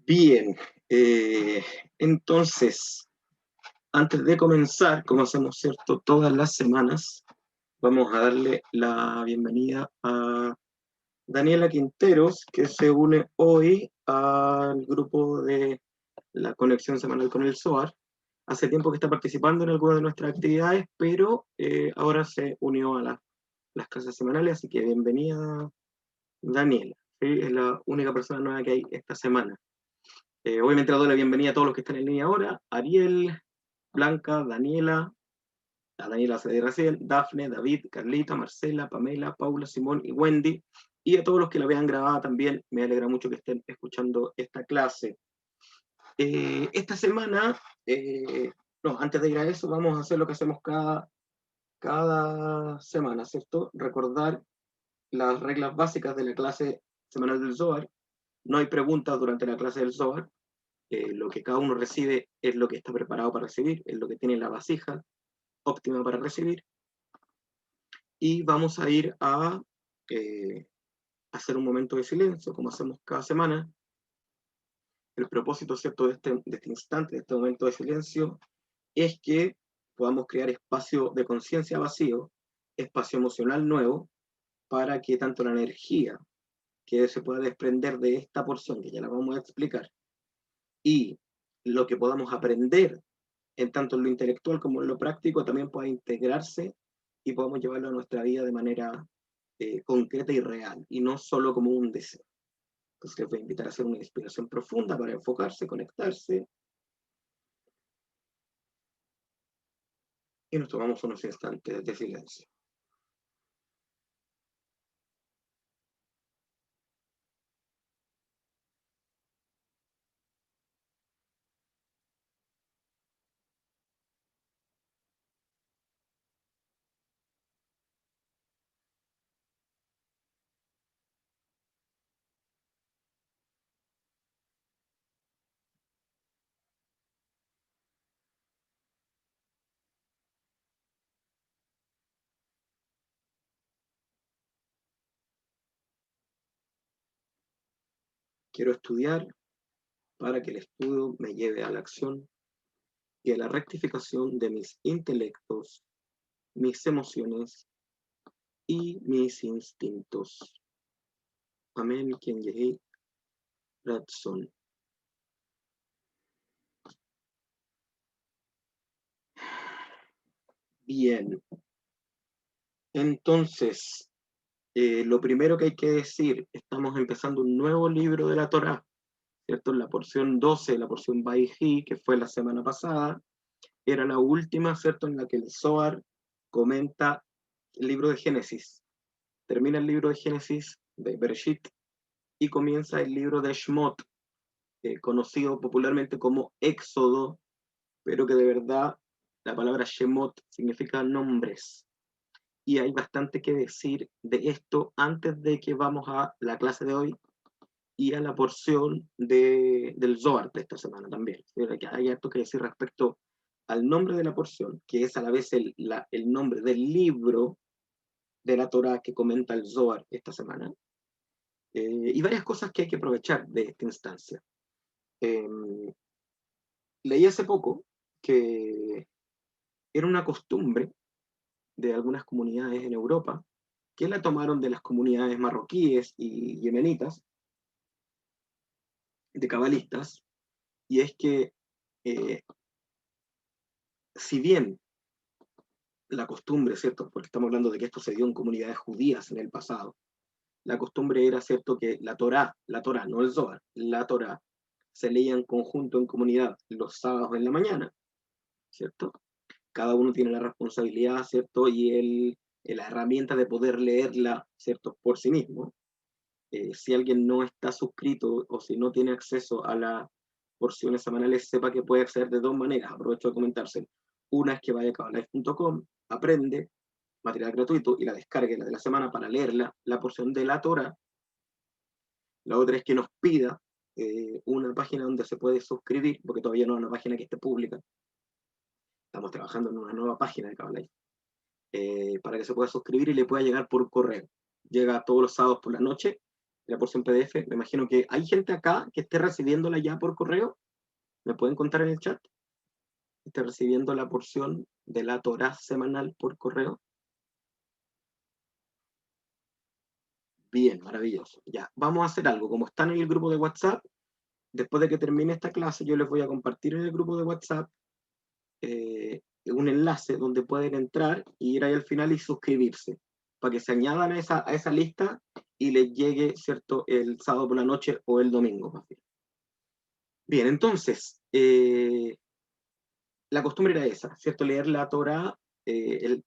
Bien, entonces, antes de comenzar, como hacemos cierto todas las semanas, vamos a darle la bienvenida a Daniela Quinteros, que se une hoy al grupo de la conexión semanal con el SOAR. Hace tiempo que está participando en algunas de nuestras actividades, pero ahora se unió a las clases semanales, así que bienvenida, Daniela. ¿Sí? Es la única persona nueva que hay esta semana. Obviamente le doy la bienvenida a todos los que están en línea ahora: Ariel, Blanca, Daniela, a Daniela de Raciel, Dafne, David, Carlita, Marcela, Pamela, Paula, Simón y Wendy, y a todos los que la vean grabada también. Me alegra mucho que estén escuchando esta clase. Esta semana, no, antes de ir a eso, vamos a hacer lo que hacemos cada semana, ¿cierto? Recordar las reglas básicas de la clase semanal del Zohar. No hay preguntas durante la clase del Zohar. Lo que cada uno recibe es lo que está preparado para recibir, es lo que tiene la vasija óptima para recibir. Y vamos a ir a hacer un momento de silencio, como hacemos cada semana. El propósito, ¿cierto?, de este instante, de este momento de silencio, es que podamos crear espacio de conciencia vacío, espacio emocional nuevo, para que tanto la energía que se pueda desprender de esta porción, que ya la vamos a explicar, y lo que podamos aprender en tanto en lo intelectual como en lo práctico, también pueda integrarse y podamos llevarlo a nuestra vida de manera concreta y real, y no solo como un deseo. Entonces les voy a invitar a hacer una inspiración profunda para enfocarse, conectarse, y nos tomamos unos instantes de silencio. Quiero estudiar para que el estudio me lleve a la acción y a la rectificación de mis intelectos, mis emociones y mis instintos. Amén, quien Yehi Ratson. Bien, entonces, lo primero que hay que decir: estamos empezando un nuevo libro de la Torá, ¿cierto? La porción 12, la porción Vayhi, que fue la semana pasada, era la última, ¿cierto?, en la que el Zohar comenta el libro de Génesis. Termina el libro de Génesis, de Bereshit, y comienza el libro de Shmot, conocido popularmente como Éxodo, pero que de verdad la palabra Shemot significa nombres. Y hay bastante que decir de esto antes de que vamos a la clase de hoy y a la porción del Zohar de esta semana también. Hay harto que decir respecto al nombre de la porción, que es a la vez el nombre del libro de la Torah que comenta el Zohar esta semana, y varias cosas que hay que aprovechar de esta instancia. Eh, Leí hace poco que era una costumbre de algunas comunidades en Europa que la tomaron de las comunidades marroquíes y yemenitas, de cabalistas, y es que eh, si bien la costumbre, ¿cierto?, porque estamos hablando de que esto se dio en comunidades judías en el pasado, la costumbre era, ¿cierto?, que la Torá, no el Zohar, la Torá se leía en conjunto, en comunidad, los sábados en la mañana, ¿cierto? Cada uno tiene la responsabilidad, ¿cierto?, y la herramienta de poder leerla, ¿cierto?, por sí mismo. Si alguien no está suscrito o si no tiene acceso a las porciones semanales, sepa que puede acceder de dos maneras. Aprovecho de comentarse. Una es que vaya a kabbalalife.com, aprende, material gratuito, y la descargue, la de la semana, para leerla, la porción de la Torah. La otra es que nos pida una página donde se puede suscribir, porque todavía no es una página que esté pública. Estamos trabajando en una nueva página de Kabbalah, para que se pueda suscribir y le pueda llegar por correo. Llega todos los sábados por la noche la porción PDF. Me imagino que hay gente acá que esté recibiéndola ya por correo. ¿Me pueden contar en el chat? ¿Esté recibiendo la porción de la Torá semanal por correo? Bien, maravilloso. Ya, vamos a hacer algo. Como están en el grupo de WhatsApp, después de que termine esta clase, yo les voy a compartir en el grupo de WhatsApp un enlace donde pueden entrar y ir ahí al final y suscribirse, para que se añadan a esa lista y les llegue, ¿cierto?, el sábado por la noche o el domingo, más bien. Bien, entonces, la costumbre era esa, ¿cierto?, leer la Torá el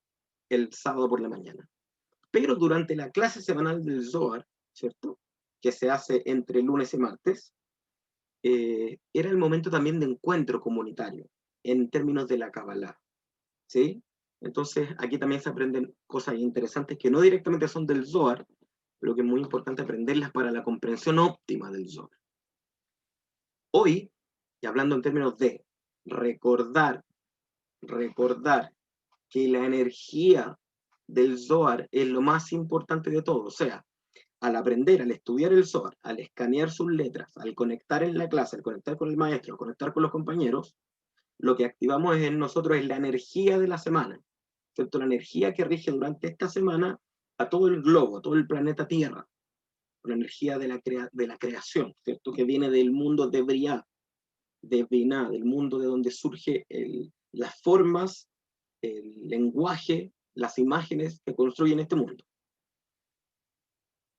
sábado por la mañana. Pero durante la clase semanal del Zohar, ¿cierto?, que se hace entre lunes y martes, era el momento también de encuentro comunitario, en términos de la Kabbalah, ¿sí? Entonces, aquí también se aprenden cosas interesantes que no directamente son del Zohar, pero que es muy importante aprenderlas para la comprensión óptima del Zohar. Hoy, y hablando en términos de recordar que la energía del Zohar es lo más importante de todo, o sea, al aprender, al estudiar el Zohar, al escanear sus letras, al conectar en la clase, al conectar con el maestro, al conectar con los compañeros, lo que activamos en nosotros es la energía de la semana, ¿cierto? La energía que rige durante esta semana a todo el globo, a todo el planeta Tierra, la energía de la creación, ¿cierto? Que viene del mundo de Briá, de Binah, del mundo de donde surge las formas, el lenguaje, las imágenes que construyen este mundo.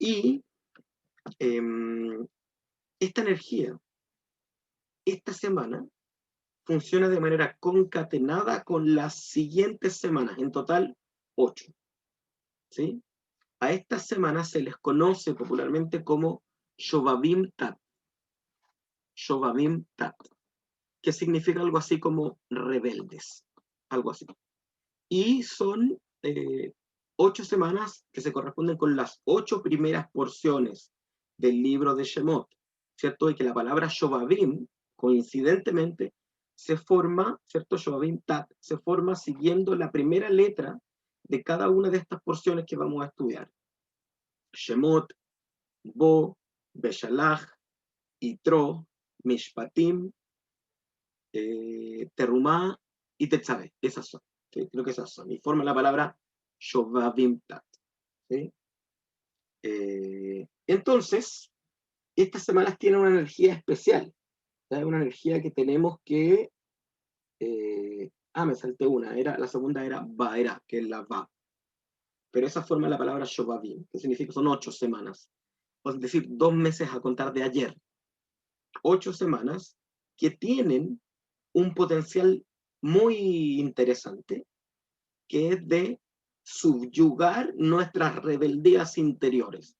Y esta energía, esta semana, funciona de manera concatenada con las siguientes semanas, en total 8. ¿Sí? A estas semanas se les conoce popularmente como Shobabim Tat. Shobabim Tat, que significa algo así como rebeldes, algo así. Y son 8 semanas que se corresponden con las 8 primeras porciones del libro de Shemot, ¿cierto? Y que la palabra Shobabim, coincidentemente, se forma, ¿cierto? Shobabim Tat, se forma siguiendo la primera letra de cada una de estas porciones que vamos a estudiar. Shemot, Bo, Beshalach, Yitro, Mishpatim, Terumá y Tetzabe. Esas son. ¿Sí? Creo que esas son. Y forman la palabra Shobabim Tat. ¿Sí? Entonces, estas semanas tienen una energía especial. ¿Sí? Una energía que tenemos que... me salté una. La segunda era Baera, que es la Va. Pero esa forma la palabra Shobabim, que significa son 8 semanas. Es decir, 2 meses a contar de ayer. 8 semanas que tienen un potencial muy interesante, que es de subyugar nuestras rebeldías interiores.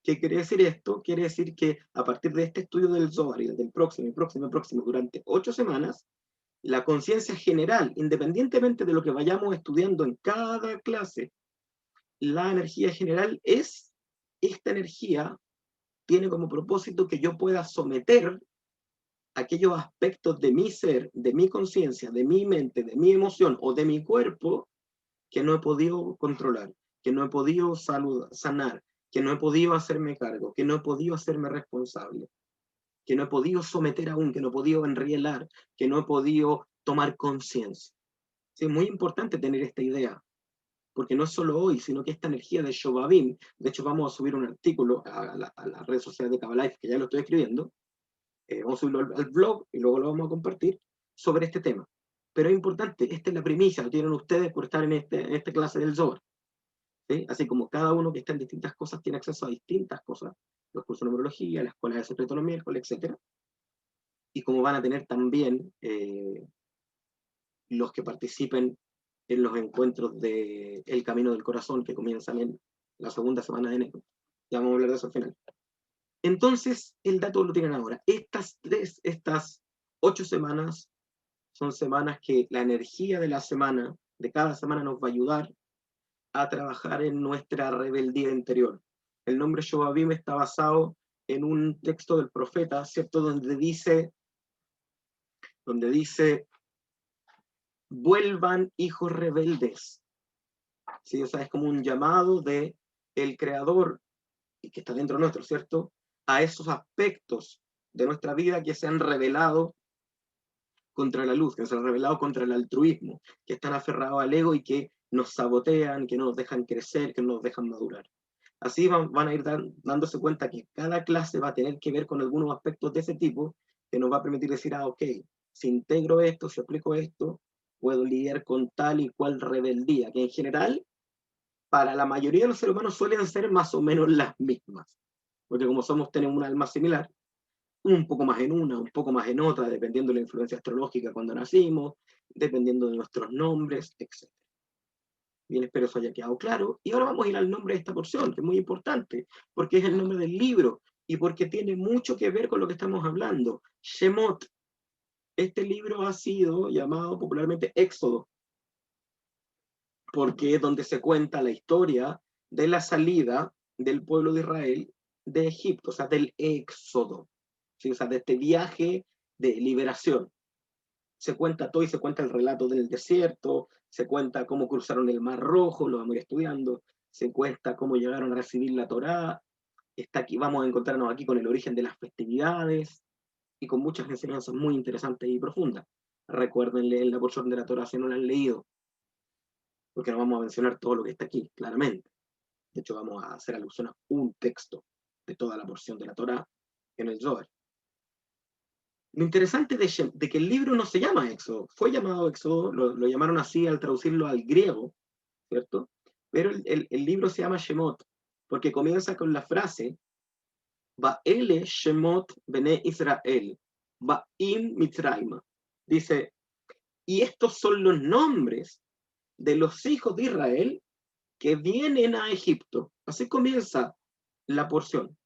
¿Qué quiere decir esto? Quiere decir que a partir de este estudio del Zohar y del próximo, durante 8 semanas, la conciencia general, independientemente de lo que vayamos estudiando en cada clase, la energía general es, esta energía tiene como propósito que yo pueda someter aquellos aspectos de mi ser, de mi conciencia, de mi mente, de mi emoción o de mi cuerpo que no he podido controlar, que no he podido sanar, que no he podido hacerme cargo, que no he podido hacerme responsable, que no he podido someter aún, que no he podido enrielar, que no he podido tomar conciencia. Sí, es muy importante tener esta idea, porque no es solo hoy, sino que esta energía de Shobabim, de hecho vamos a subir un artículo a las redes sociales de Kabbalah, que ya lo estoy escribiendo, vamos a subirlo al blog y luego lo vamos a compartir sobre este tema. Pero es importante, esta es la primicia, lo tienen ustedes por estar en esta clase del Zohar. ¿Sí? Así como cada uno que está en distintas cosas tiene acceso a distintas cosas, los cursos de numerología, las escuelas de secreto los miércoles, etc. Y como van a tener también los que participen en los encuentros de El Camino del Corazón, que comienzan en la segunda semana de enero. Ya vamos a hablar de eso al final. Entonces, el dato lo tienen ahora. Estas 8 semanas, son semanas que la energía de la semana, de cada semana, nos va a ayudar a trabajar en nuestra rebeldía interior. El nombre Shobabim está basado en un texto del profeta, ¿cierto? Donde dice, vuelvan hijos rebeldes. ¿Sí? O sea, es como un llamado de el Creador y que está dentro nuestro, ¿cierto? A esos aspectos de nuestra vida que se han revelado contra la luz, que se han revelado contra el altruismo, que están aferrados al ego y que nos sabotean, que no nos dejan crecer, que no nos dejan madurar. Así van a ir dándose cuenta que cada clase va a tener que ver con algunos aspectos de ese tipo que nos va a permitir decir, ok, si integro esto, si aplico esto, puedo lidiar con tal y cual rebeldía, que en general, para la mayoría de los seres humanos suelen ser más o menos las mismas, porque como tenemos un alma similar, un poco más en una, un poco más en otra, dependiendo de la influencia astrológica cuando nacimos, dependiendo de nuestros nombres, etc. Bien, espero eso haya quedado claro. Y ahora vamos a ir al nombre de esta porción, que es muy importante, porque es el nombre del libro y porque tiene mucho que ver con lo que estamos hablando. Shemot. Este libro ha sido llamado popularmente Éxodo, porque es donde se cuenta la historia de la salida del pueblo de Israel de Egipto, o sea, del éxodo, ¿sí? O sea, de este viaje de liberación. Se cuenta todo y se cuenta el relato del desierto, se cuenta cómo cruzaron el Mar Rojo, lo vamos a ir estudiando, se cuenta cómo llegaron a recibir la Torá, está aquí, vamos a encontrarnos aquí con el origen de las festividades y con muchas enseñanzas muy interesantes y profundas. Recuerden leer la porción de la Torá si no la han leído, porque no vamos a mencionar todo lo que está aquí, claramente. De hecho, vamos a hacer alusión a un texto de toda la porción de la Torá en el Zohar. Lo interesante de que el libro no se llama Éxodo, fue llamado Éxodo, lo llamaron así al traducirlo al griego, ¿cierto? Pero el libro se llama Shemot, porque comienza con la frase, Ba'ele Shemot Bene Israel, Ba'im Mitzrayim. Dice, y estos son los nombres de los hijos de Israel que vienen a Egipto. Así comienza la porción.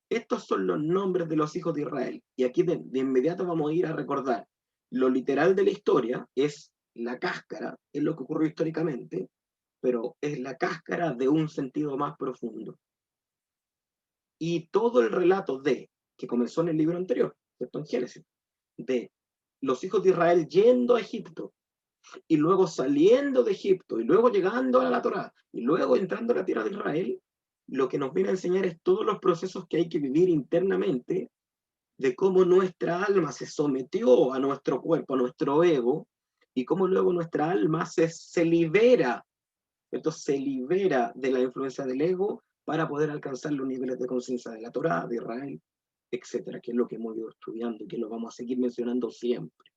Estos son los nombres de los hijos de Israel. Y aquí de inmediato vamos a ir a recordar. Lo literal de la historia es la cáscara, es lo que ocurrió históricamente, pero es la cáscara de un sentido más profundo. Y todo el relato que comenzó en el libro anterior, ¿cierto? En Génesis, de los hijos de Israel yendo a Egipto, y luego saliendo de Egipto, y luego llegando a la Torá, y luego entrando a la tierra de Israel, lo que nos viene a enseñar es todos los procesos que hay que vivir internamente, de cómo nuestra alma se sometió a nuestro cuerpo, a nuestro ego, y cómo luego nuestra alma se libera, entonces se libera de la influencia del ego para poder alcanzar los niveles de conciencia de la Torá, de Israel, etcétera, que es lo que hemos ido estudiando y que lo vamos a seguir mencionando siempre.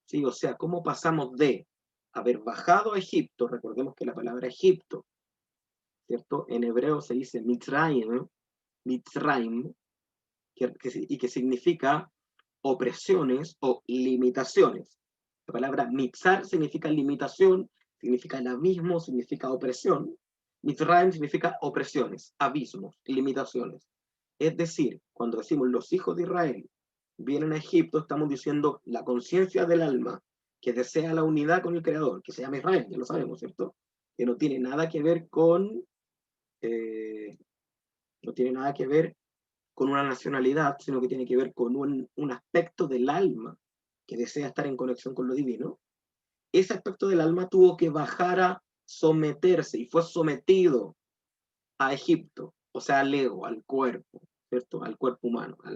¿Sí? O sea, cómo pasamos de haber bajado a Egipto, recordemos que la palabra Egipto, ¿cierto? En hebreo se dice Mitzrayim, Mitzrayim, y que significa opresiones o limitaciones. La palabra mitzar significa limitación, significa el abismo, significa opresión. Mitzrayim significa opresiones, abismos, limitaciones. Es decir, cuando decimos los hijos de Israel vienen a Egipto, estamos diciendo la conciencia del alma que desea la unidad con el Creador, que se llama Israel, ya lo sabemos, ¿cierto? Que no tiene nada que ver con no tiene nada que ver con una nacionalidad, sino que tiene que ver con un aspecto del alma que desea estar en conexión con lo divino. Ese aspecto del alma tuvo que bajar a someterse y fue sometido a Egipto, o sea, al ego, al cuerpo, ¿cierto? Al cuerpo humano, a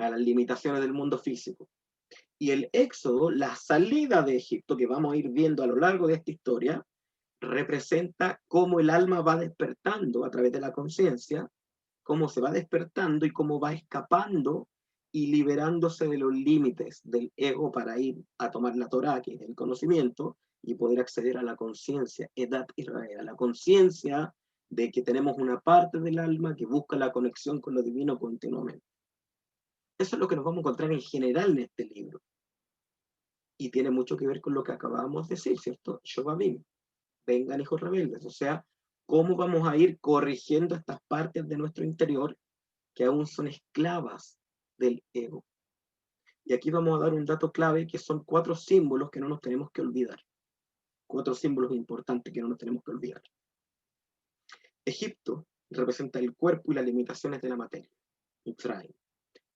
las limitaciones del mundo físico. Y el éxodo, la salida de Egipto, que vamos a ir viendo a lo largo de esta historia, representa cómo el alma va despertando a través de la conciencia, cómo se va despertando y cómo va escapando y liberándose de los límites del ego para ir a tomar la Torá, que es el conocimiento, y poder acceder a la conciencia, Edat Israel, a la conciencia de que tenemos una parte del alma que busca la conexión con lo divino continuamente. Eso es lo que nos vamos a encontrar en general en este libro. Y tiene mucho que ver con lo que acabamos de decir, ¿cierto? Shobabim, vengan hijos rebeldes. O sea, cómo vamos a ir corrigiendo estas partes de nuestro interior que aún son esclavas del ego. Y aquí vamos a dar un dato clave que son 4 símbolos que no nos tenemos que olvidar. 4 símbolos importantes que no nos tenemos que olvidar. Egipto representa el cuerpo y las limitaciones de la materia. Mitzrayim.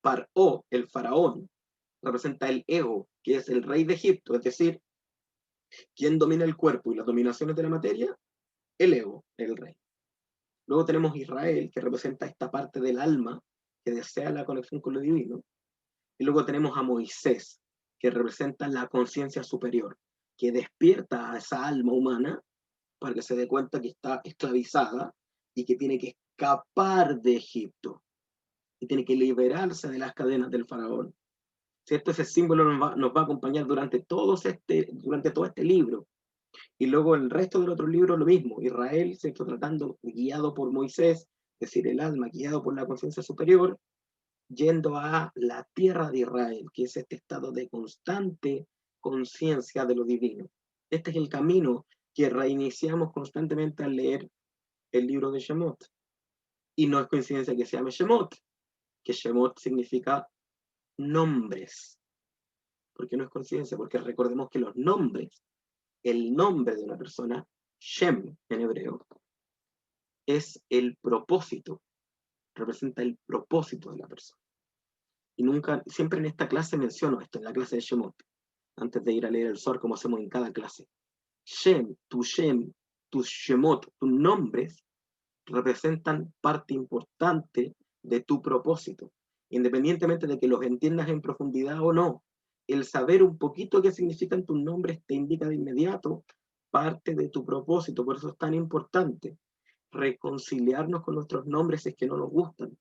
Paró, el faraón, representa el ego, que es el rey de Egipto, es decir, ¿quién domina el cuerpo y las dominaciones de la materia? El ego, el rey. Luego tenemos Israel, que representa esta parte del alma que desea la conexión con lo divino. Y luego tenemos a Moisés, que representa la conciencia superior, que despierta a esa alma humana para que se dé cuenta que está esclavizada y que tiene que escapar de Egipto y tiene que liberarse de las cadenas del faraón. ¿Cierto? Ese símbolo nos va a acompañar durante todo este libro. Y luego el resto del otro libro lo mismo, Israel, ¿cierto? Tratando, guiado por Moisés, es decir, el alma guiado por la conciencia superior, yendo a la tierra de Israel, que es este estado de constante conciencia de lo divino. Este es el camino que reiniciamos constantemente al leer el libro de Shemot. Y no es coincidencia que se llame Shemot, que Shemot significa nombres. Porque no es coincidencia, porque recordemos que los nombres, el nombre de una persona, Shem en hebreo, es el propósito, representa el propósito de la persona. Y nunca, siempre en esta clase menciono esto, en la clase de Shemot, antes de ir a leer el Zohar, como hacemos en cada clase. Shem, tus Shemot, tus nombres, representan parte importante de tu propósito, independientemente de que los entiendas en profundidad o no. El saber un poquito qué significan tus nombres te indica de inmediato parte de tu propósito, por eso es tan importante reconciliarnos con nuestros nombres si es que no nos gustan,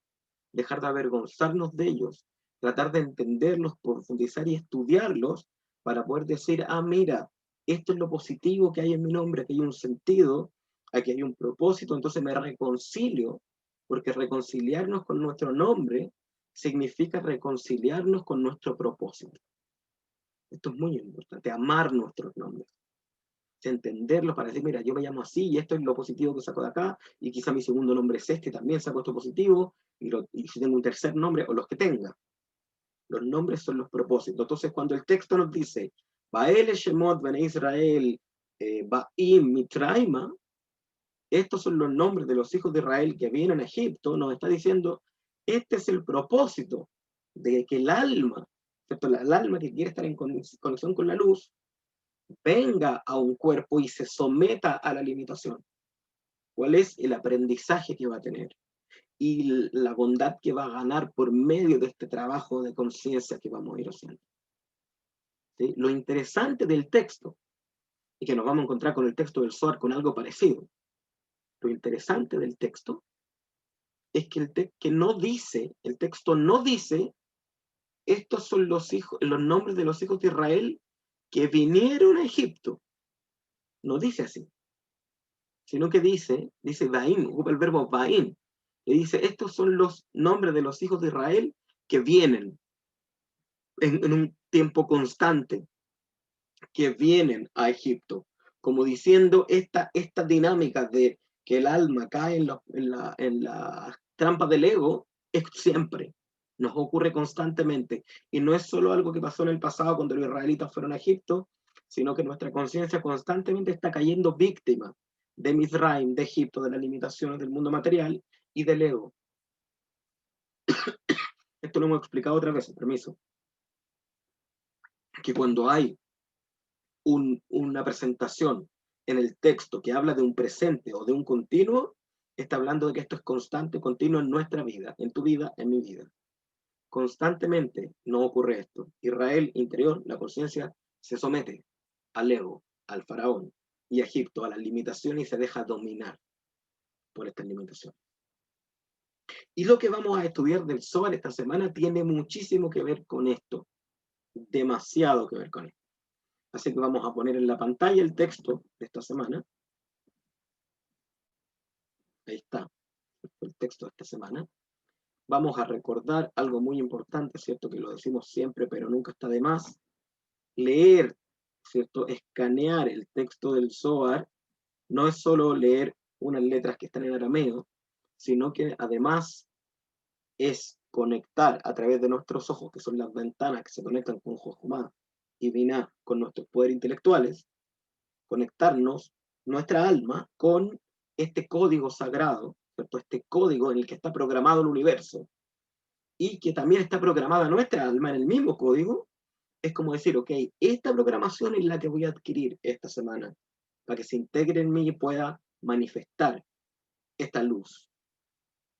dejar de avergonzarnos de ellos, tratar de entenderlos, profundizar y estudiarlos para poder decir, ah, mira, esto es lo positivo que hay en mi nombre, aquí hay un sentido, aquí hay un propósito, entonces me reconcilio, porque reconciliarnos con nuestro nombre significa reconciliarnos con nuestro propósito. Esto es muy importante, amar nuestros nombres, entenderlos para decir, mira, yo me llamo así y esto es lo positivo que saco de acá, y quizá mi segundo nombre es este, también saco esto positivo, y si tengo un tercer nombre, o los que tenga. Los nombres son los propósitos. Entonces, cuando el texto nos dice, Bael Shemot Bene Israel, Baim Mitraima, estos son los nombres de los hijos de Israel que vienen a Egipto, nos está diciendo, este es el propósito de que el alma, ¿cierto? El alma que quiere estar en conexión con la luz, venga a un cuerpo y se someta a la limitación. ¿Cuál es el aprendizaje que va a tener? Y la bondad que va a ganar por medio de este trabajo de conciencia que vamos a ir haciendo. ¿Sí? Lo interesante del texto, y que nos vamos a encontrar con el texto del Zohar con algo parecido, lo interesante del texto es que el texto no dice, estos son los nombres de los hijos de Israel que vinieron a Egipto. No dice así, sino que dice Baim, ocupa el verbo Baim, y dice, estos son los nombres de los hijos de Israel que vienen en un tiempo constante, que vienen a Egipto, como diciendo esta dinámica de que el alma cae en la trampa del ego, es siempre, nos ocurre constantemente, y no es solo algo que pasó en el pasado cuando los israelitas fueron a Egipto, sino que nuestra conciencia constantemente está cayendo víctima de Mizraim, de Egipto, de las limitaciones del mundo material y del ego. Esto lo hemos explicado otra vez, permiso, que cuando hay una presentación en el texto que habla de un presente o de un continuo, está hablando de que esto es constante, continuo en nuestra vida, en tu vida, en mi vida. Constantemente no ocurre esto. Israel interior, la conciencia, se somete al ego, al faraón y a Egipto, a las limitaciones, y se deja dominar por estas limitaciones. Y lo que vamos a estudiar del Zohar esta semana tiene muchísimo que ver con esto, demasiado que ver con esto. Así que vamos a poner en la pantalla el texto de esta semana. Ahí está, el texto de esta semana. Vamos a recordar algo muy importante, ¿cierto? Que lo decimos siempre, pero nunca está de más. Leer, ¿cierto? Escanear el texto del Zohar no es solo leer unas letras que están en arameo, sino que además es conectar a través de nuestros ojos, que son las ventanas que se conectan con Jochma y Binah, con nuestros poderes intelectuales, conectarnos nuestra alma con este código sagrado, ¿cierto? Este código en el que está programado el universo, y que también está programada nuestra alma en el mismo código. Es como decir, ok, esta programación es la que voy a adquirir esta semana, para que se integre en mí y pueda manifestar esta luz.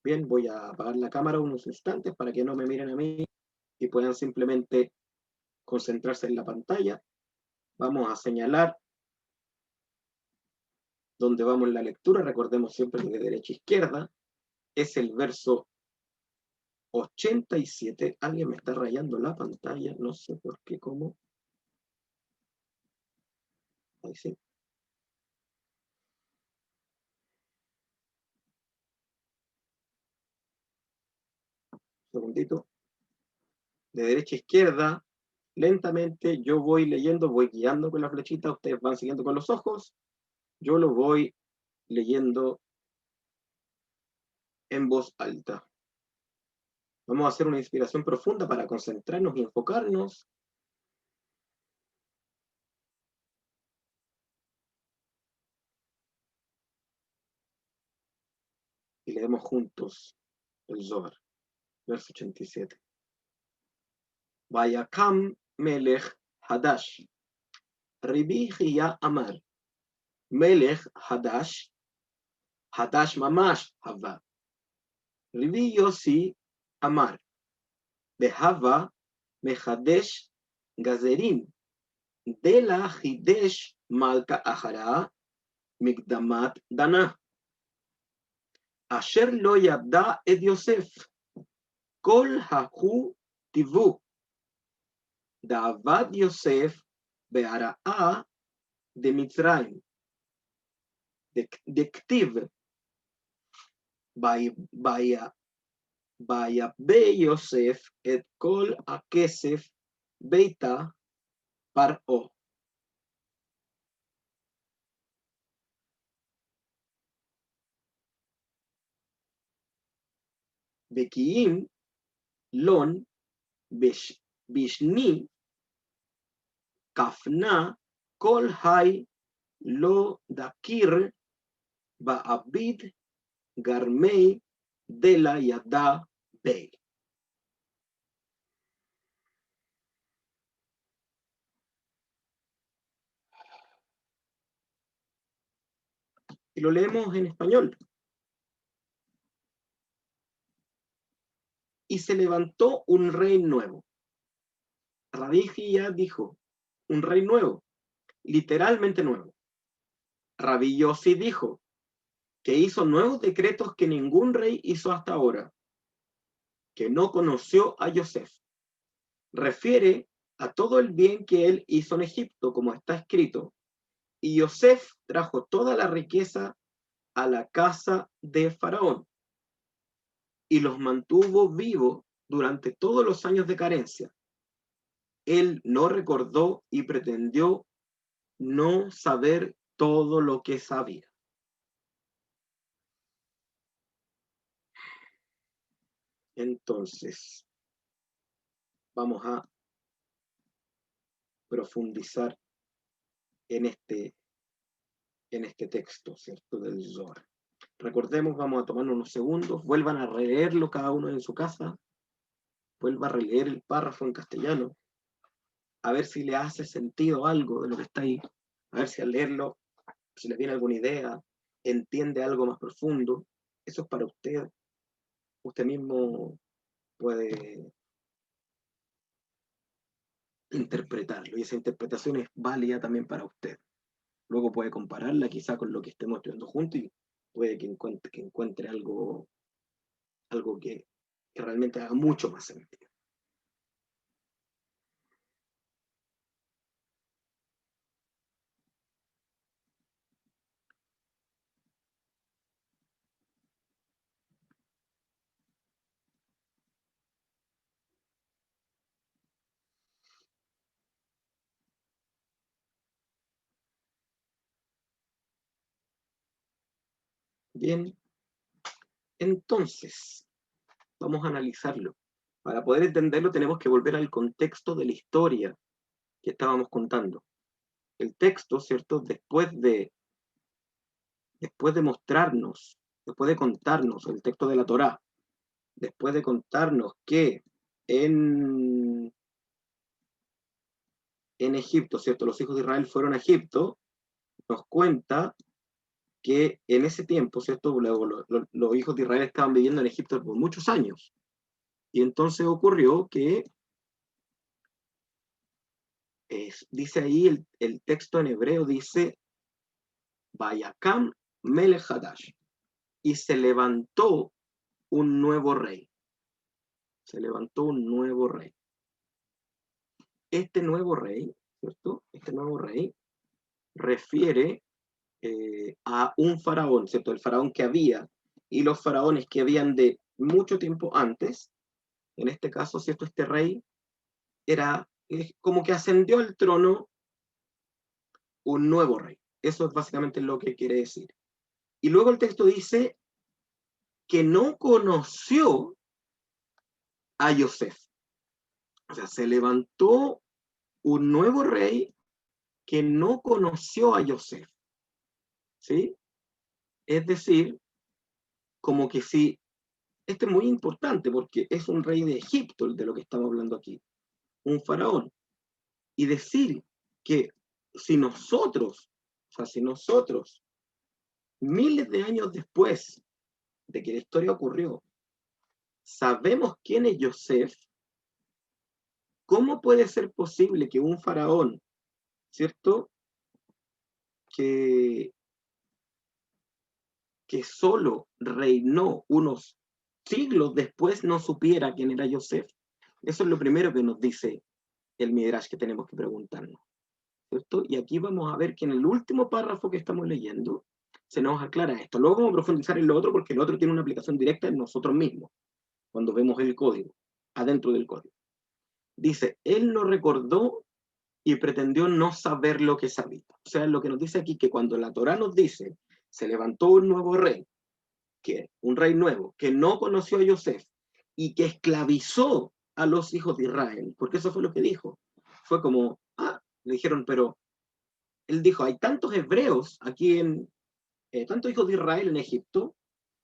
Bien, voy a apagar la cámara unos instantes para que no me miren a mí y puedan simplemente concentrarse en la pantalla. Vamos a señalar donde vamos en la lectura. Recordemos siempre que de derecha a izquierda es el verso 87. Alguien me está rayando la pantalla, no sé por qué, cómo. Ahí sí. Un segundito. De derecha a izquierda, lentamente yo voy leyendo, voy guiando con la flechita, ustedes van siguiendo con los ojos, yo lo voy leyendo en voz alta. Vamos a hacer una inspiración profunda para concentrarnos y enfocarnos. Y leemos juntos el Zohar, verso 87. Vayakam melech hadash. Ribi Hiya amar. Melech hadash. Hadash mamash hava. Ribi Yossi amar. Behava mechadesh gazerim. Dela hidesh malka achara. Migdamat dana. Asher lo yada et Yosef. Kol haku tivu. Da'avad Yosef be'ara'a de Mitzrayim. Dektiv. Vayabe Yosef et kol hakesef beita par'o. Bekiim lon bishni kafna kol hay lo dakir ba'abid garmei de la yada bei. Y lo leemos en español. Y se levantó un rey nuevo. Rabbi Hillá dijo, un rey nuevo, literalmente nuevo. Rabbi Yossi dijo, que hizo nuevos decretos que ningún rey hizo hasta ahora, que no conoció a Yosef. Refiere a todo el bien que él hizo en Egipto, como está escrito, y Yosef trajo toda la riqueza a la casa de Faraón y los mantuvo vivos durante todos los años de carencia. Él no recordó y pretendió no saber todo lo que sabía. Entonces, vamos a profundizar en este texto, ¿cierto? Del Zohar. Recordemos, vamos a tomar unos segundos, vuelvan a releerlo cada uno en su casa, vuelva a releer el párrafo en castellano, a ver si le hace sentido algo de lo que está ahí, a ver si al leerlo, si le viene alguna idea, entiende algo más profundo. Eso es para usted. Usted mismo puede interpretarlo y esa interpretación es válida también para usted. Luego puede compararla quizá con lo que estemos estudiando juntos y puede que encuentre algo que realmente haga mucho más sentido. Bien, entonces, vamos a analizarlo. Para poder entenderlo tenemos que volver al contexto de la historia que estábamos contando. El texto, ¿cierto? Después de mostrarnos, después de contarnos el texto de la Torá, después de contarnos que en Egipto, ¿cierto? Los hijos de Israel fueron a Egipto, nos cuenta que en ese tiempo, ¿cierto? Los hijos de Israel estaban viviendo en Egipto por muchos años. Y entonces ocurrió que, dice ahí el texto en hebreo, dice, Vayakam Melech Hadash, y se levantó un nuevo rey. Se levantó un nuevo rey. Este nuevo rey, ¿cierto? Este nuevo rey refiere a un faraón, ¿cierto? El faraón que había y los faraones que habían de mucho tiempo antes. En este caso, ¿cierto? Este rey era como que ascendió al trono un nuevo rey. Eso es básicamente lo que quiere decir. Y luego el texto dice que no conoció a Yosef. O sea, se levantó un nuevo rey que no conoció a Yosef. ¿Sí? Es decir, como que si, este es muy importante porque es un rey de Egipto el de lo que estamos hablando aquí, un faraón. Y decir que si nosotros, miles de años después de que la historia ocurrió, sabemos quién es Yosef, ¿cómo puede ser posible que un faraón, ¿cierto? Que solo reinó unos siglos después no supiera quién era Yosef? Eso es lo primero que nos dice el Midrash que tenemos que preguntarnos, ¿cierto? Y aquí vamos a ver que en el último párrafo que estamos leyendo se nos aclara esto. Luego vamos a profundizar en lo otro porque el otro tiene una aplicación directa en nosotros mismos, cuando vemos el código, adentro del código. Dice, él no recordó y pretendió no saber lo que sabía. O sea, lo que nos dice aquí que cuando la Torá nos dice, se levantó un nuevo rey, un rey nuevo, que no conoció a Yosef y que esclavizó a los hijos de Israel, porque eso fue lo que dijo. Fue como, le dijeron, pero él dijo, hay tantos hebreos aquí tantos hijos de Israel en Egipto,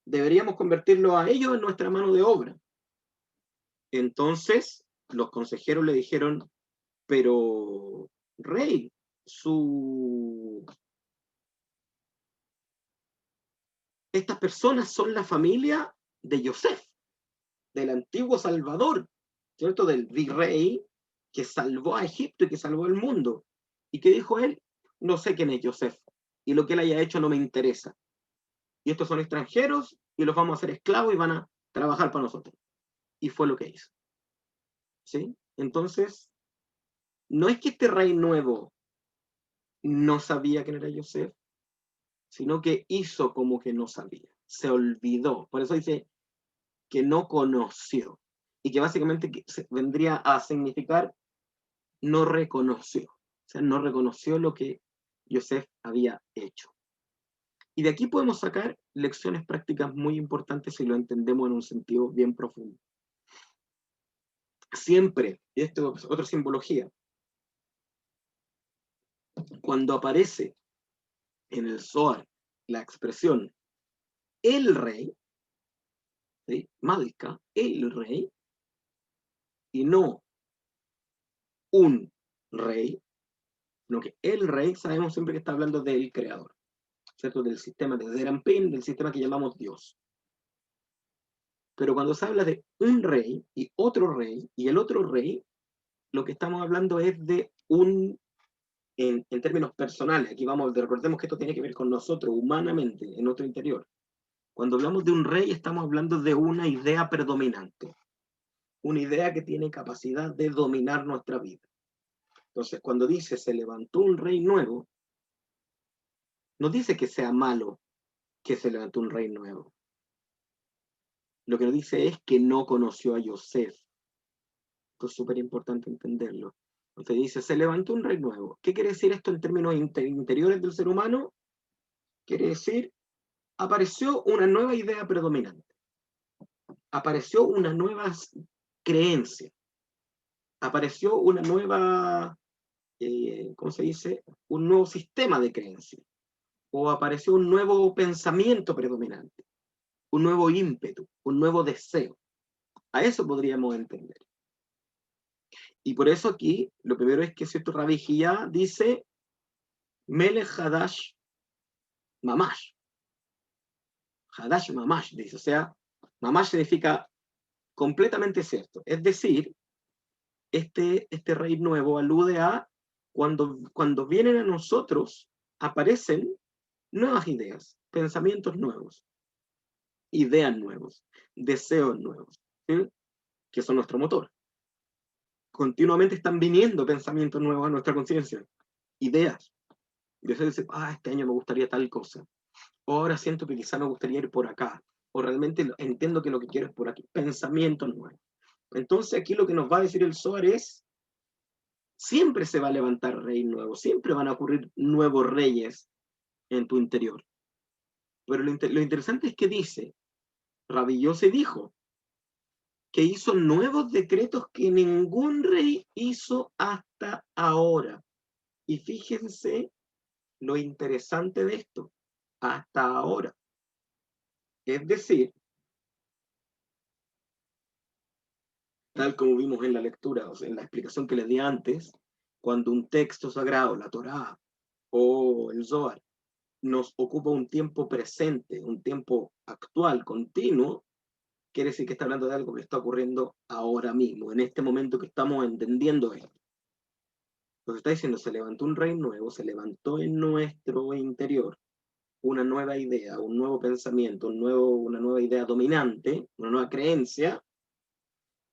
deberíamos convertirlos a ellos en nuestra mano de obra. Entonces, los consejeros le dijeron, pero, rey, estas personas son la familia de Yosef, del antiguo Salvador, ¿cierto? Del virrey que salvó a Egipto y que salvó al mundo. ¿Y qué dijo él? No sé quién es Yosef, y lo que él haya hecho no me interesa. Y estos son extranjeros, y los vamos a hacer esclavos y van a trabajar para nosotros. Y fue lo que hizo. ¿Sí? Entonces, no es que este rey nuevo no sabía quién era Yosef, sino que hizo como que no sabía, se olvidó. Por eso dice que no conoció, y que básicamente vendría a significar no reconoció. O sea, no reconoció lo que Yosef había hecho. Y de aquí podemos sacar lecciones prácticas muy importantes si lo entendemos en un sentido bien profundo. Siempre, y esto es otra simbología, cuando aparece en el Zohar la expresión el rey, ¿sí? Malca, el rey, y no un rey, sino que el rey, sabemos siempre que está hablando del creador, ¿cierto? Del sistema de Zerampin, del sistema que llamamos Dios. Pero cuando se habla de un rey y el otro rey, lo que estamos hablando es de en términos personales, aquí recordemos que esto tiene que ver con nosotros, humanamente, en nuestro interior. Cuando hablamos de un rey, estamos hablando de una idea predominante, una idea que tiene capacidad de dominar nuestra vida. Entonces, cuando dice se levantó un rey nuevo, no dice que sea malo que se levantó un rey nuevo. Lo que nos dice es que no conoció a Yosef. Esto es súper importante entenderlo. Entonces dice, se levantó un rey nuevo. ¿Qué quiere decir esto en términos interiores del ser humano? Quiere decir, apareció una nueva idea predominante. Apareció una nueva creencia. Apareció una nueva, ¿cómo se dice? Un nuevo sistema de creencia. O apareció un nuevo pensamiento predominante. Un nuevo ímpetu, un nuevo deseo. A eso podríamos entender. Y por eso aquí, lo primero es que cierto Rabbi Hillá dice Melech Hadash Mamash, Hadash Mamash, dice, o sea, Mamash significa completamente cierto. Es decir, este rey nuevo alude a cuando vienen a nosotros, aparecen nuevas ideas, pensamientos nuevos, ideas nuevos, deseos nuevos, ¿sí? Que son nuestro motor. Continuamente están viniendo pensamientos nuevos a nuestra conciencia, ideas. Y eso dice, este año me gustaría tal cosa. O ahora siento que quizá me gustaría ir por acá. O realmente entiendo que lo que quiero es por aquí. Pensamientos nuevos. Entonces aquí lo que nos va a decir el Zohar es, siempre se va a levantar rey nuevo, siempre van a ocurrir nuevos reyes en tu interior. Pero lo interesante es que dice, Rabbi Yossi dijo, que hizo nuevos decretos que ningún rey hizo hasta ahora. Y fíjense lo interesante de esto, hasta ahora. Es decir, tal como vimos en la lectura, o sea, en la explicación que les di antes, cuando un texto sagrado, la Torá o el Zohar, nos ocupa un tiempo presente, un tiempo actual, continuo, quiere decir que está hablando de algo que está ocurriendo ahora mismo, en este momento que estamos entendiendo esto. Lo que está diciendo, se levantó un rey nuevo, se levantó en nuestro interior una nueva idea, un nuevo pensamiento, una nueva idea dominante, una nueva creencia,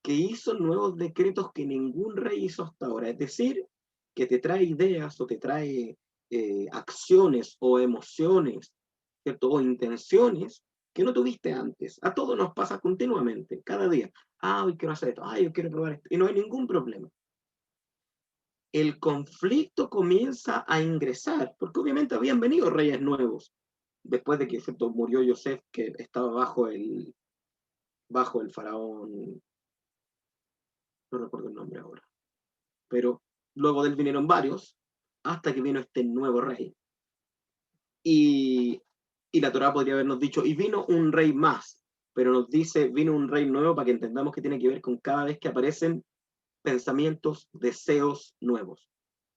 que hizo nuevos decretos que ningún rey hizo hasta ahora. Es decir, que te trae ideas o te trae acciones o emociones, ¿cierto? O intenciones que no tuviste antes. A todos nos pasa continuamente, cada día. Hoy quiero hacer esto, yo quiero probar esto. Y no hay ningún problema. El conflicto comienza a ingresar, porque obviamente habían venido reyes nuevos, después de que ¿cierto? Murió Yosef, que estaba bajo el faraón, no recuerdo el nombre ahora, pero luego de él vinieron varios, hasta que vino este nuevo rey. Y, y la Torá podría habernos dicho, y vino un rey más, pero nos dice, vino un rey nuevo para que entendamos que tiene que ver con cada vez que aparecen pensamientos, deseos nuevos,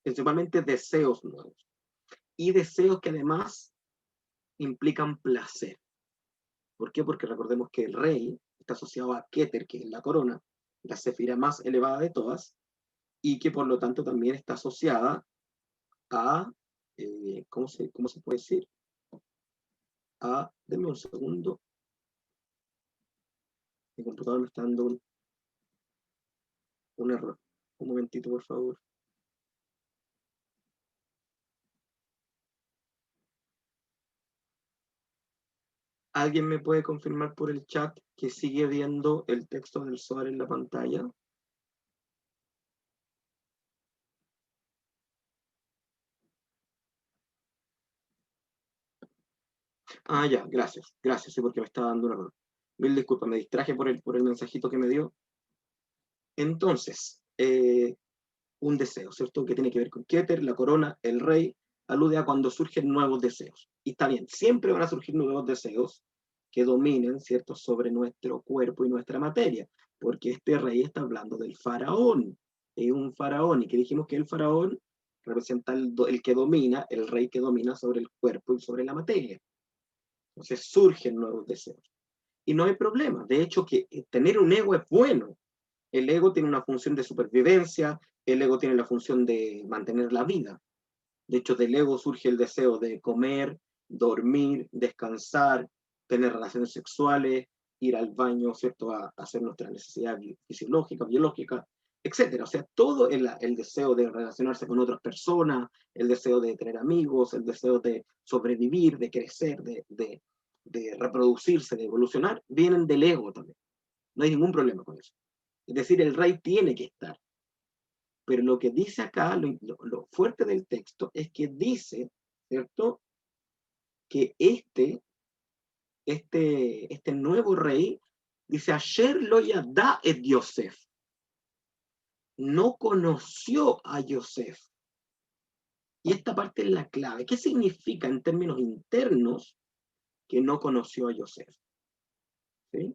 principalmente deseos nuevos, y deseos que además implican placer. ¿Por qué? Porque recordemos que el rey está asociado a Keter, que es la corona, la sefira más elevada de todas, y que por lo tanto también está asociada a, ¿cómo se puede decir? Denme un segundo, mi computador me está dando un error. Un momentito, por favor. ¿Alguien me puede confirmar por el chat que sigue viendo el texto del Zohar en la pantalla? Ya, gracias, sí, porque me estaba dando un error. Mil disculpas, me distraje por el mensajito que me dio. Entonces, un deseo, ¿cierto? Que tiene que ver con Keter, la corona, el rey, alude a cuando surgen nuevos deseos. Y está bien, siempre van a surgir nuevos deseos que dominen, ¿cierto?, sobre nuestro cuerpo y nuestra materia, porque este rey está hablando del faraón, es un faraón, y que dijimos que el faraón representa el que domina, el rey que domina sobre el cuerpo y sobre la materia. Entonces surgen nuevos deseos. Y no hay problema, de hecho que tener un ego es bueno. El ego tiene una función de supervivencia, el ego tiene la función de mantener la vida. De hecho, del ego surge el deseo de comer, dormir, descansar, tener relaciones sexuales, ir al baño, ¿cierto? A hacer nuestra necesidad fisiológica, biológica, etcétera. O sea, todo el deseo de relacionarse con otras personas, el deseo de tener amigos, el deseo de sobrevivir, de crecer, de reproducirse, de evolucionar, vienen del ego también. No hay ningún problema con eso. Es decir, el rey tiene que estar. Pero lo que dice acá, lo fuerte del texto, es que dice, ¿cierto?, que este nuevo rey, dice, Asher lo yadá et Yosef, no conoció a Yosef. Y esta parte es la clave. ¿Qué significa en términos internos que no conoció a Yosef? ¿Sí?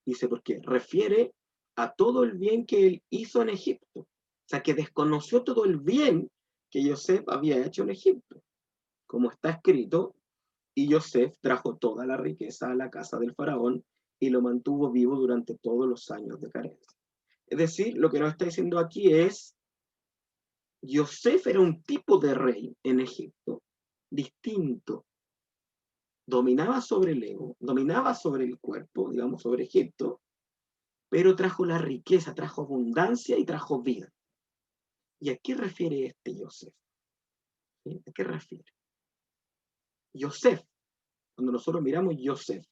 Dice, porque refiere a todo el bien que él hizo en Egipto. O sea, que desconoció todo el bien que Yosef había hecho en Egipto. Como está escrito, Y Yosef trajo toda la riqueza a la casa del faraón y lo mantuvo vivo durante todos los años de carencia. Es decir, lo que nos está diciendo aquí es, Yosef era un tipo de rey en Egipto, distinto. Dominaba sobre el ego, dominaba sobre el cuerpo, digamos, sobre Egipto, pero trajo la riqueza, trajo abundancia y trajo vida. ¿Y a qué refiere este Yosef? ¿Sí? ¿A qué refiere? Yosef, cuando nosotros miramos Yosef,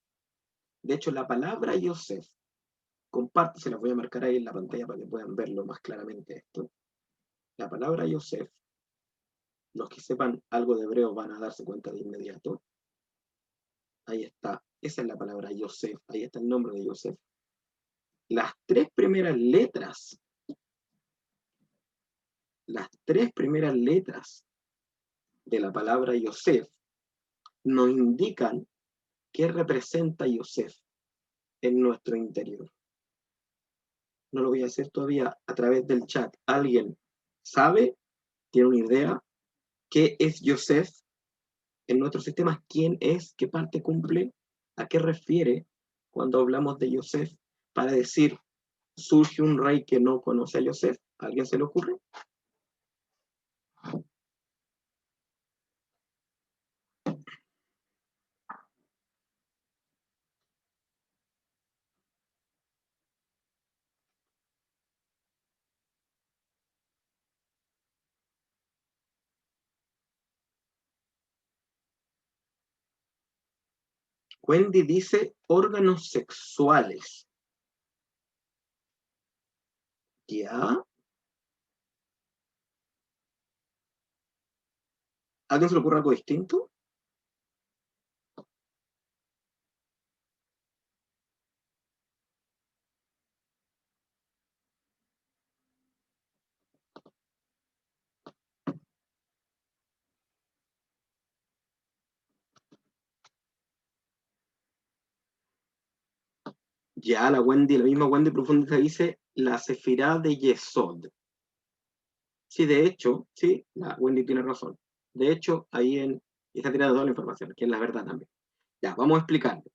de hecho la palabra Yosef, comparto, se las voy a marcar ahí en la pantalla para que puedan verlo más claramente esto. La palabra Yosef, los que sepan algo de hebreo van a darse cuenta de inmediato. Ahí está, esa es la palabra Yosef, ahí está el nombre de Yosef. Las tres primeras letras de la palabra Yosef nos indican qué representa Yosef en nuestro interior. No lo voy a hacer todavía a través del chat. ¿Alguien sabe, tiene una idea, qué es Yosef en nuestro sistema? ¿Quién es? ¿Qué parte cumple? ¿A qué refiere cuando hablamos de Yosef? Para decir, surge un rey que no conoce a Yosef. ¿A alguien se le ocurre? Wendy dice órganos sexuales. ¿Ya? ¿A alguien se le ocurre algo distinto? Ya, la misma Wendy profundista dice la Sefirá de Yesod. Sí, de hecho, sí, la Wendy tiene razón. De hecho, está tirando toda la información, que es la verdad también. Ya, vamos a explicarlo.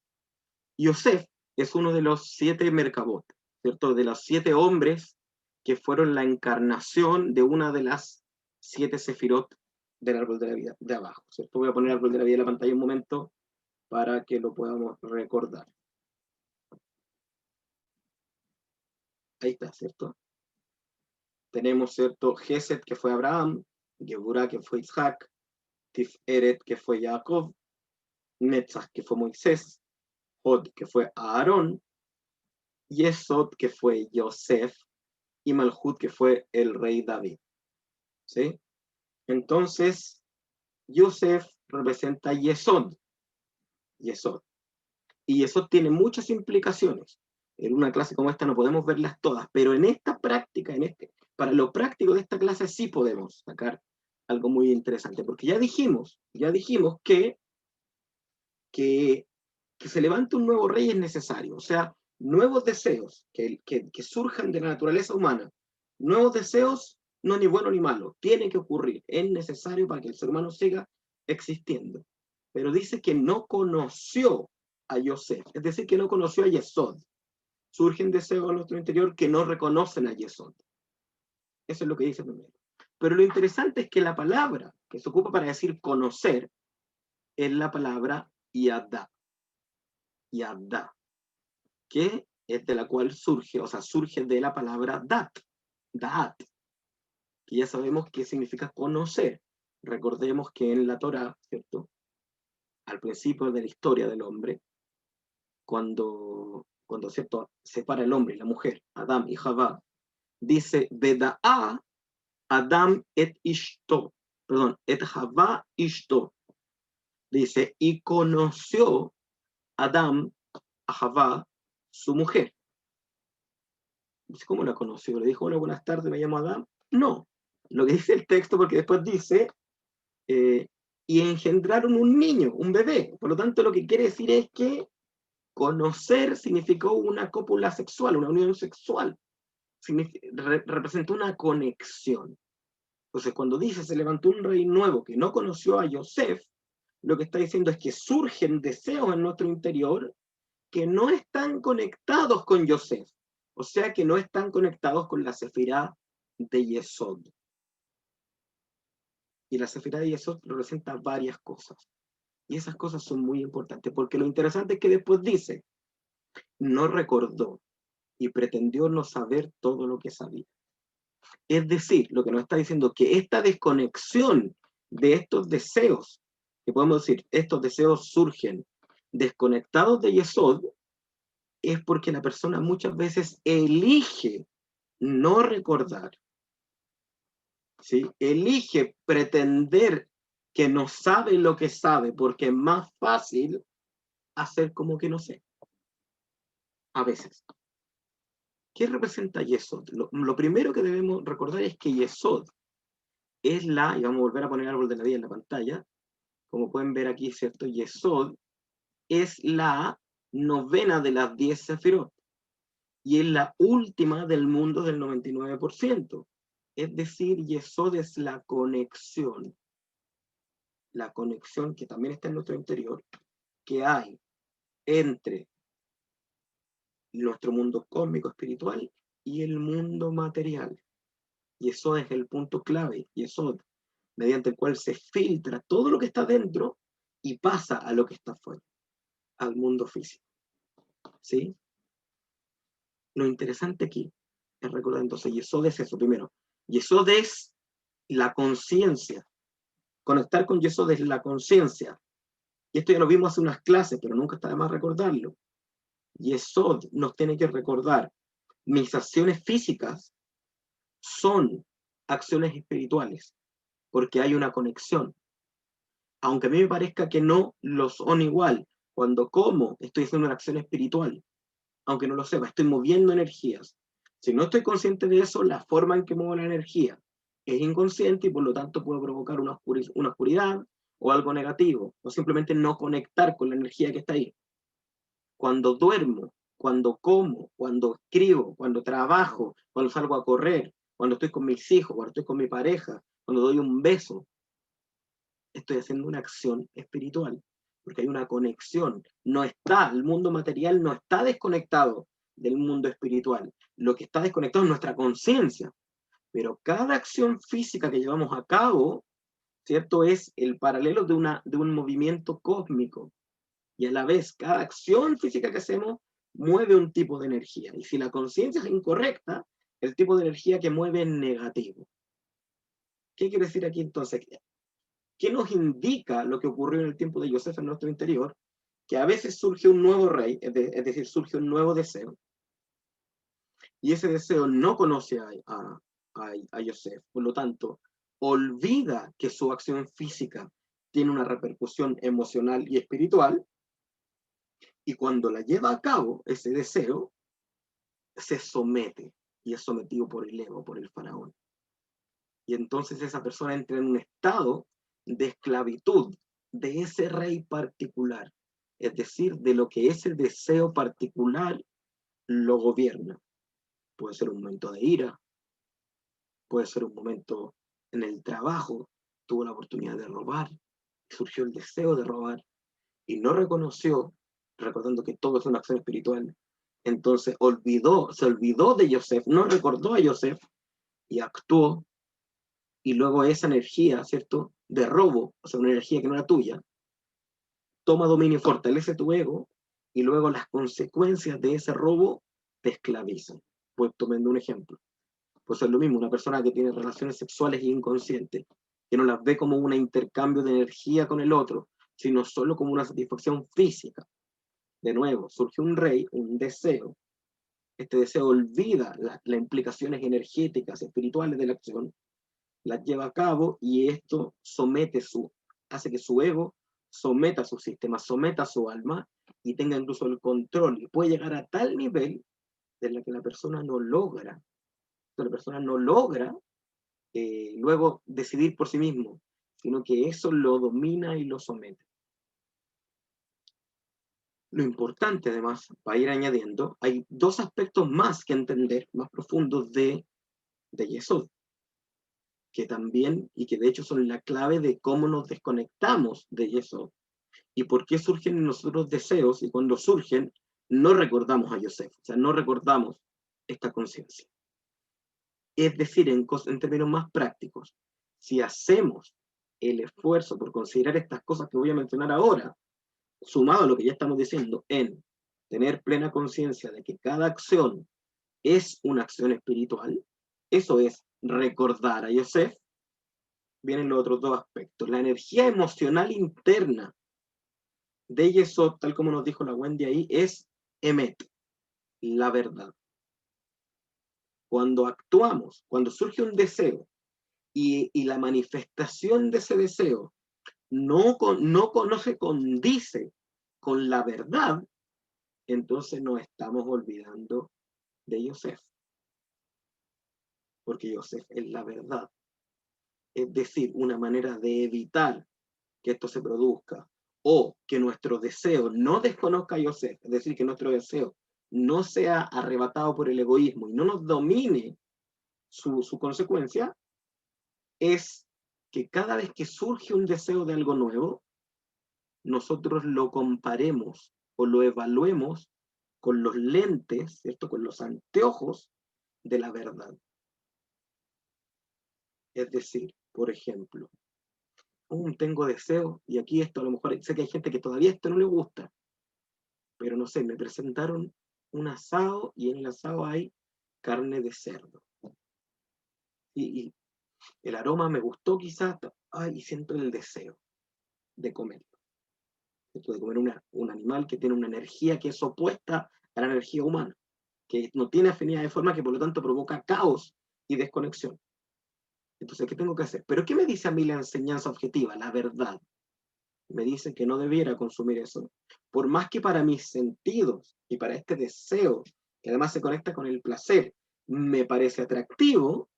Yosef es uno de los 7 Merkabot, ¿cierto? De los 7 hombres que fueron la encarnación de una de las 7 Sefirot del árbol de la vida, de abajo, ¿cierto? Voy a poner el árbol de la vida en la pantalla un momento para que lo podamos recordar. Ahí está, ¿cierto? Tenemos, ¿cierto? Gesed, que fue Abraham, Geburah, que fue Isaac, Tiferet, que fue Jacob, Netzach, que fue Moisés, Hod, que fue Aarón, Yesod, que fue Yosef, y Malhut, que fue el rey David. ¿Sí? Entonces, Yosef representa Yesod. Yesod. Y Yesod tiene muchas implicaciones. En una clase como esta no podemos verlas todas, pero en esta práctica, para lo práctico de esta clase sí podemos sacar algo muy interesante, porque ya dijimos que se levante un nuevo rey es necesario, o sea, nuevos deseos que surjan de la naturaleza humana, nuevos deseos no es ni bueno ni malo, tiene que ocurrir, es necesario para que el ser humano siga existiendo. Pero dice que no conoció a Yosef, es decir, que no conoció a Yesod. Surgen deseos en nuestro interior que no reconocen a Yesod. Eso es lo que dice primero. Pero lo interesante es que la palabra que se ocupa para decir conocer es la palabra yadá. Yadá, que es de la cual surge, o sea, surge de la palabra dat, que ya sabemos qué significa conocer. Recordemos que en la Torá, ¿cierto? Al principio de la historia del hombre, cuando ¿cierto? Separa el hombre y la mujer, Adam y Javá, dice, Beda'a Adam et Ishto, perdón, et Javá Ishto. Dice, y conoció Adam a Javá, su mujer. Dice, ¿cómo la conoció? Le dijo, hola, buenas tardes, me llamo Adán. No, lo que dice el texto, porque después dice, y engendraron un niño, un bebé. Por lo tanto, lo que quiere decir es que conocer significó una cópula sexual, una unión sexual. Representó una conexión. Entonces, cuando dice, se levantó un rey nuevo que no conoció a Yosef, lo que está diciendo es que surgen deseos en nuestro interior que no están conectados con Yosef, o sea que no están conectados con la Sefirá de Yesod. Y la Sefirá de Yesod representa varias cosas. Y esas cosas son muy importantes, porque lo interesante es que después dice, no recordó y pretendió no saber todo lo que sabía. Es decir, lo que nos está diciendo que esta desconexión de estos deseos, que podemos decir, estos deseos surgen desconectados de Yesod, es porque la persona muchas veces elige no recordar, ¿sí? Elige pretender que no sabe lo que sabe, porque es más fácil hacer como que no sé, a veces. ¿Qué representa Yesod? Lo primero que debemos recordar es que Yesod es y vamos a volver a poner el árbol de la vida en la pantalla, como pueden ver aquí, ¿cierto? Yesod es la novena de las 10 sefirot, y es la última del mundo del 99%. Es decir, Yesod es la conexión que también está en nuestro interior, que hay entre nuestro mundo cósmico espiritual y el mundo material. Yesod es el punto clave, Yesod, mediante el cual se filtra todo lo que está dentro y pasa a lo que está fuera, al mundo físico. ¿Sí? Lo interesante aquí es recordar entonces, Yesod es eso primero. Yesod es la conciencia. Conectar con Yesod es la conciencia. Y esto ya lo vimos hace unas clases, pero nunca está de más recordarlo. Yesod nos tiene que recordar, mis acciones físicas son acciones espirituales, porque hay una conexión. Aunque a mí me parezca que no lo son igual, cuando como estoy haciendo una acción espiritual, aunque no lo sepa, estoy moviendo energías. Si no estoy consciente de eso, la forma en que muevo la energía es inconsciente y por lo tanto puedo provocar una oscuridad o algo negativo, o simplemente no conectar con la energía que está ahí. Cuando duermo, cuando como, cuando escribo, cuando trabajo, cuando salgo a correr, cuando estoy con mis hijos, cuando estoy con mi pareja, cuando doy un beso, estoy haciendo una acción espiritual, porque hay una conexión. No está, el mundo material no está desconectado del mundo espiritual. Lo que está desconectado es nuestra conciencia. Pero cada acción física que llevamos a cabo, ¿cierto? Es el paralelo de un movimiento cósmico. Y a la vez, cada acción física que hacemos mueve un tipo de energía. Y si la conciencia es incorrecta, el tipo de energía que mueve es negativo. ¿Qué quiere decir aquí entonces? ¿Qué nos indica lo que ocurrió en el tiempo de Yosef en nuestro interior? Que a veces surge un nuevo rey, es decir, surge un nuevo deseo, y ese deseo no conoce a Yosef, por lo tanto, olvida que su acción física tiene una repercusión emocional y espiritual, y cuando la lleva a cabo, ese deseo se somete, y es sometido por el ego, por el faraón. Y entonces esa persona entra en un estado de esclavitud de ese rey particular, es decir, de lo que ese deseo particular lo gobierna. Puede ser un momento de ira, puede ser un momento en el trabajo, tuvo la oportunidad de robar, surgió el deseo de robar y no reconoció, recordando que todo es una acción espiritual, entonces se olvidó de Yosef, no recordó a Yosef y actuó, y luego esa energía, ¿cierto?, de robo, o sea, una energía que no era tuya, toma dominio, fortalece tu ego, y luego las consecuencias de ese robo te esclavizan. Pues tomando un ejemplo. Pues es lo mismo, una persona que tiene relaciones sexuales inconscientes, que no las ve como un intercambio de energía con el otro, sino solo como una satisfacción física. De nuevo, surge un rey, un deseo. Este deseo olvida las implicaciones energéticas, espirituales de la acción, las lleva a cabo y esto hace que su ego someta su sistema, someta su alma y tenga incluso el control y puede llegar a tal nivel de la que la persona no logra, luego decidir por sí mismo, sino que eso lo domina y lo somete. Lo importante, además, para ir añadiendo, hay dos aspectos más que entender, más profundos de Yesod. que también, y que de hecho son la clave de cómo nos desconectamos de eso, y por qué surgen en nosotros deseos, y cuando surgen, no recordamos a Yosef, o sea, no recordamos esta conciencia. Es decir, en términos más prácticos, si hacemos el esfuerzo por considerar estas cosas que voy a mencionar ahora, sumado a lo que ya estamos diciendo, en tener plena conciencia de que cada acción es una acción espiritual, eso es recordar a Yosef, vienen los otros dos aspectos. La energía emocional interna de Yesod, tal como nos dijo la Wendy ahí, es Emet, la verdad. Cuando actuamos, cuando surge un deseo y la manifestación de ese deseo no se condice con la verdad, entonces nos estamos olvidando de Yosef, porque Yosef es la verdad. Es decir, una manera de evitar que esto se produzca, o que nuestro deseo no desconozca a Yosef, es decir, que nuestro deseo no sea arrebatado por el egoísmo y no nos domine su consecuencia, es que cada vez que surge un deseo de algo nuevo, nosotros lo comparemos o lo evaluemos con los lentes, ¿cierto? Con los anteojos de la verdad. Es decir, por ejemplo, tengo deseo, y aquí esto a lo mejor, sé que hay gente que todavía esto no le gusta, pero no sé, me presentaron un asado y en el asado hay carne de cerdo. Y el aroma me gustó quizás, y siento el deseo de comerlo. De comer un animal que tiene una energía que es opuesta a la energía humana, que no tiene afinidad de forma que por lo tanto provoca caos y desconexión. Entonces, ¿qué tengo que hacer? ¿Pero qué me dice a mí la enseñanza objetiva? La verdad. Me dice que no debiera consumir eso. Por más que para mis sentidos y para este deseo, que además se conecta con el placer, me parece atractivo,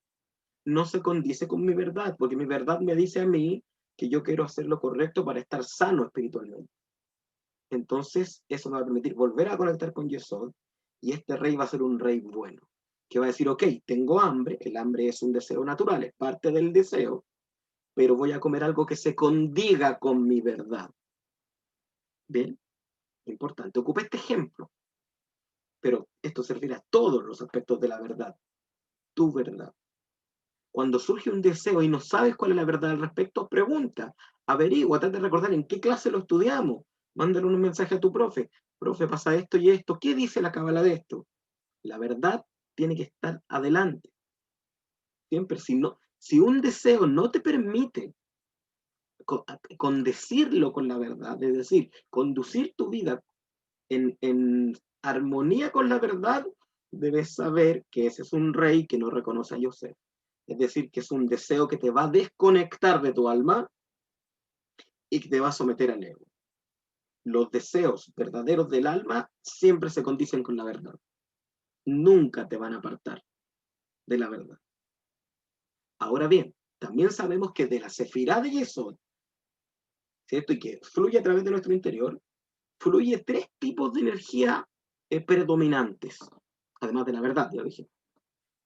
no se condice con mi verdad, porque mi verdad me dice a mí que yo quiero hacer lo correcto para estar sano espiritualmente. Entonces, eso me va a permitir volver a conectar con Yesod, y este rey va a ser un rey bueno, que va a decir, ok, tengo hambre, el hambre es un deseo natural, es parte del deseo, pero voy a comer algo que se condiga con mi verdad. Bien, importante. Ocupé este ejemplo, pero esto servirá a todos los aspectos de la verdad, tu verdad. Cuando surge un deseo y no sabes cuál es la verdad al respecto, pregunta, averigua, trata de recordar en qué clase lo estudiamos, mándale un mensaje a tu profe, profe, pasa esto y esto, ¿qué dice la cábala de esto? La verdad tiene que estar adelante. Siempre, si un deseo no te permite condecirlo con la verdad, es decir, conducir tu vida en armonía con la verdad, debes saber que ese es un rey que no reconoce a Yosef. Es decir, que es un deseo que te va a desconectar de tu alma y que te va a someter al ego. Los deseos verdaderos del alma siempre se condicen con la verdad. Nunca te van a apartar de la verdad. Ahora bien, también sabemos que de la sefirá de Yesod, ¿cierto? Y que fluye a través de nuestro interior, fluye tres tipos de energía predominantes, además de la verdad, ya dije,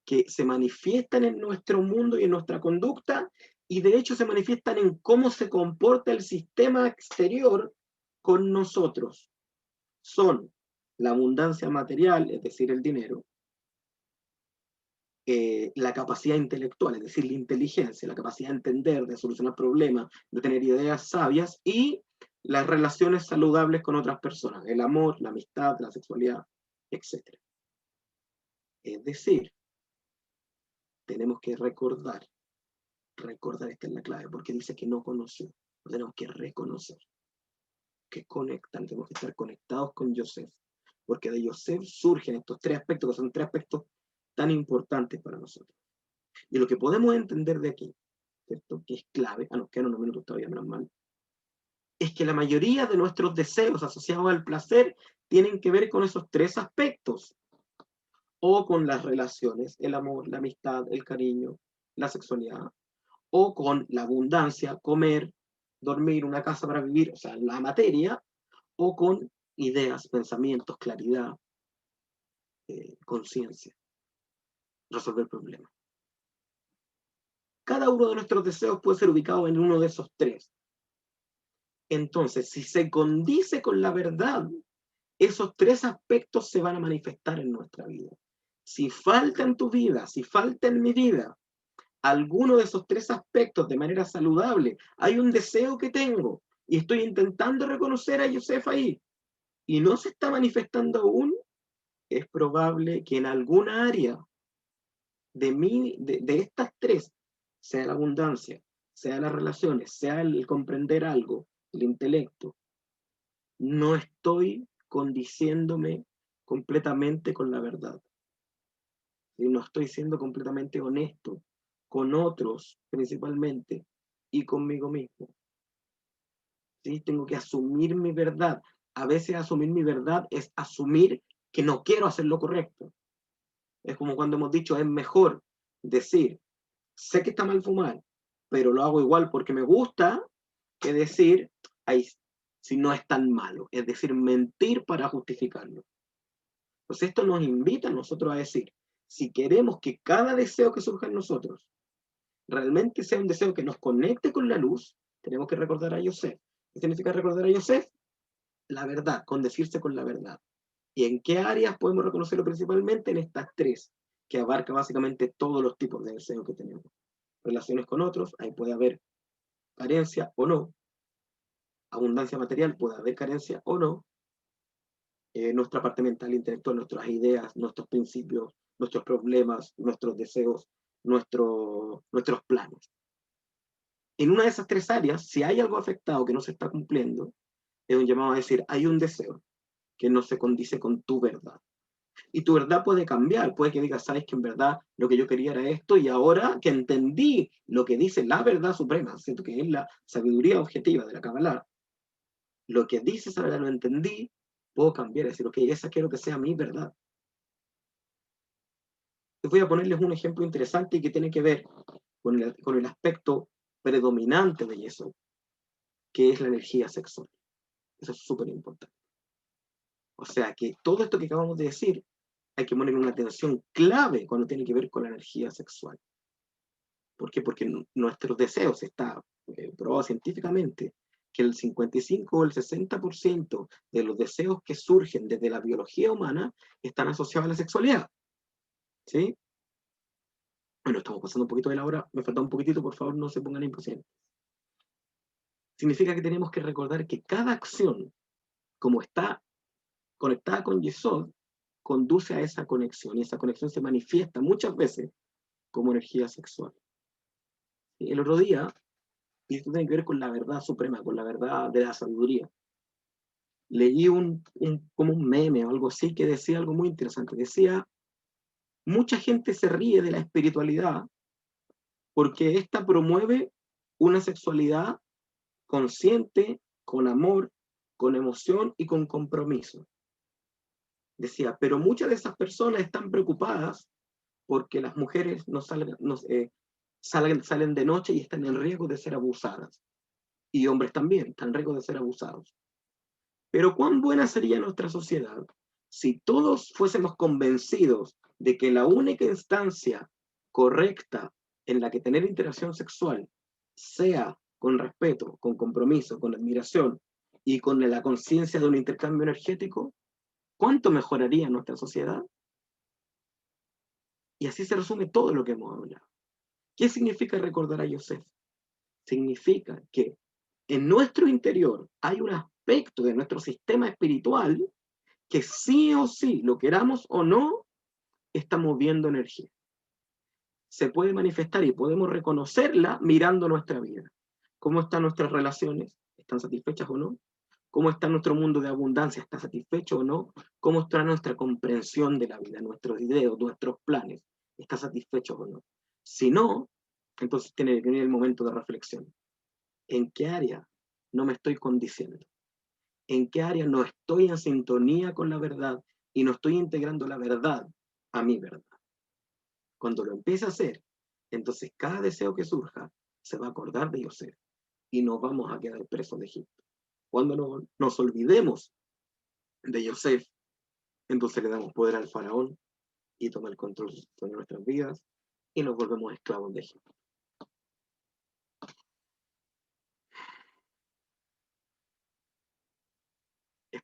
que se manifiestan en nuestro mundo y en nuestra conducta, y de hecho se manifiestan en cómo se comporta el sistema exterior con nosotros. Son la abundancia material, es decir, el dinero, la capacidad intelectual, es decir, la inteligencia, la capacidad de entender, de solucionar problemas, de tener ideas sabias, y las relaciones saludables con otras personas, el amor, la amistad, la sexualidad, etc. Es decir, tenemos que recordar esta es la clave, porque dice que no conoció, lo tenemos que reconocer, que conectan, tenemos que estar conectados con Yosef, porque de Yosef surgen estos tres aspectos, que son tres aspectos tan importantes para nosotros. Y lo que podemos entender de aquí, ¿cierto? Que es clave, nos quedan unos minutos todavía, menos mal, es que la mayoría de nuestros deseos asociados al placer tienen que ver con esos tres aspectos, o con las relaciones, el amor, la amistad, el cariño, la sexualidad, o con la abundancia, comer, dormir, una casa para vivir, o sea, la materia, o con ideas, pensamientos, claridad, conciencia, resolver problemas. cada uno de nuestros deseos puede ser ubicado en uno de esos tres. Entonces, si se condice con la verdad, esos tres aspectos se van a manifestar en nuestra vida. Si falta en tu vida, si falta en mi vida, alguno de esos tres aspectos de manera saludable, hay un deseo que tengo y estoy intentando reconocer a Yosef ahí y no se está manifestando aún, es probable que en alguna área de estas tres, sea la abundancia, sea las relaciones, sea el comprender algo, el intelecto, no estoy condiciéndome completamente con la verdad. Y no estoy siendo completamente honesto con otros principalmente y conmigo mismo. ¿Sí? Tengo que asumir mi verdad. A veces asumir mi verdad es asumir que no quiero hacer lo correcto. Es como cuando hemos dicho, es mejor decir, sé que está mal fumar, pero lo hago igual porque me gusta, que decir, ay, si no es tan malo. Es decir, mentir para justificarlo. Pues esto nos invita a nosotros a decir, si queremos que cada deseo que surja en nosotros realmente sea un deseo que nos conecte con la luz, tenemos que recordar a Yosef. ¿Qué significa recordar a Yosef? La verdad, condecirse con la verdad. ¿Y en qué áreas podemos reconocerlo principalmente? En estas tres, que abarca básicamente todos los tipos de deseos que tenemos. Relaciones con otros, ahí puede haber carencia o no. Abundancia material, puede haber carencia o no. Nuestra parte mental, intelectual, nuestras ideas, nuestros principios, nuestros problemas, nuestros deseos, nuestros planes. En una de esas tres áreas, si hay algo afectado que no se está cumpliendo, es un llamado a decir, hay un deseo que no se condice con tu verdad. Y tu verdad puede cambiar, puede que digas, sabes que en verdad lo que yo quería era esto, y ahora que entendí lo que dice la verdad suprema, siento que es la sabiduría objetiva de la Kabbalah, lo que dice esa verdad lo entendí, puedo cambiar, decir, ok, esa quiero que sea mi verdad. Voy a ponerles un ejemplo interesante y que tiene que ver con el aspecto predominante de eso, que es la energía sexual. Eso es súper importante. O sea que todo esto que acabamos de decir, hay que poner una atención clave cuando tiene que ver con la energía sexual. ¿Por qué? Porque nuestros deseos, está probado científicamente, que el 55 o el 60% de los deseos que surgen desde la biología humana están asociados a la sexualidad. ¿Sí? Bueno, estamos pasando un poquito de la hora, me falta un poquitito, por favor, no se pongan impacientes. Significa que tenemos que recordar que cada acción, como está conectada con Yesod, conduce a esa conexión, y esa conexión se manifiesta muchas veces como energía sexual. El otro día, y esto tiene que ver con la verdad suprema, con la verdad de la sabiduría, leí como un meme o algo así que decía algo muy interesante. Decía, mucha gente se ríe de la espiritualidad porque esta promueve una sexualidad consciente, con amor, con emoción y con compromiso. Decía, pero muchas de esas personas están preocupadas porque las mujeres salen de noche y están en riesgo de ser abusadas. Y hombres también están en riesgo de ser abusados. Pero cuán buena sería nuestra sociedad si todos fuésemos convencidos de que la única instancia correcta en la que tener interacción sexual sea con respeto, con compromiso, con admiración y con la conciencia de un intercambio energético, ¿cuánto mejoraría nuestra sociedad? Y así se resume todo lo que hemos hablado. ¿Qué significa recordar a Yosef? Significa que en nuestro interior hay un aspecto de nuestro sistema espiritual que sí o sí, lo queramos o no, está moviendo energía. Se puede manifestar y podemos reconocerla mirando nuestra vida. ¿Cómo están nuestras relaciones? ¿Están satisfechas o no? ¿Cómo está nuestro mundo de abundancia? ¿Está satisfecho o no? ¿Cómo está nuestra comprensión de la vida, nuestros ideos, nuestros planes? ¿Está satisfecho o no? Si no, entonces tiene que venir el momento de reflexión. ¿En qué área no me estoy condiciendo? ¿En qué área no estoy en sintonía con la verdad y no estoy integrando la verdad a mi verdad? Cuando lo empiece a hacer, entonces cada deseo que surja se va a acordar de Yosef y nos vamos a quedar presos de Egipto. Cuando nos olvidemos de Yosef, entonces le damos poder al faraón y toma el control de nuestras vidas y nos volvemos esclavos de Egipto.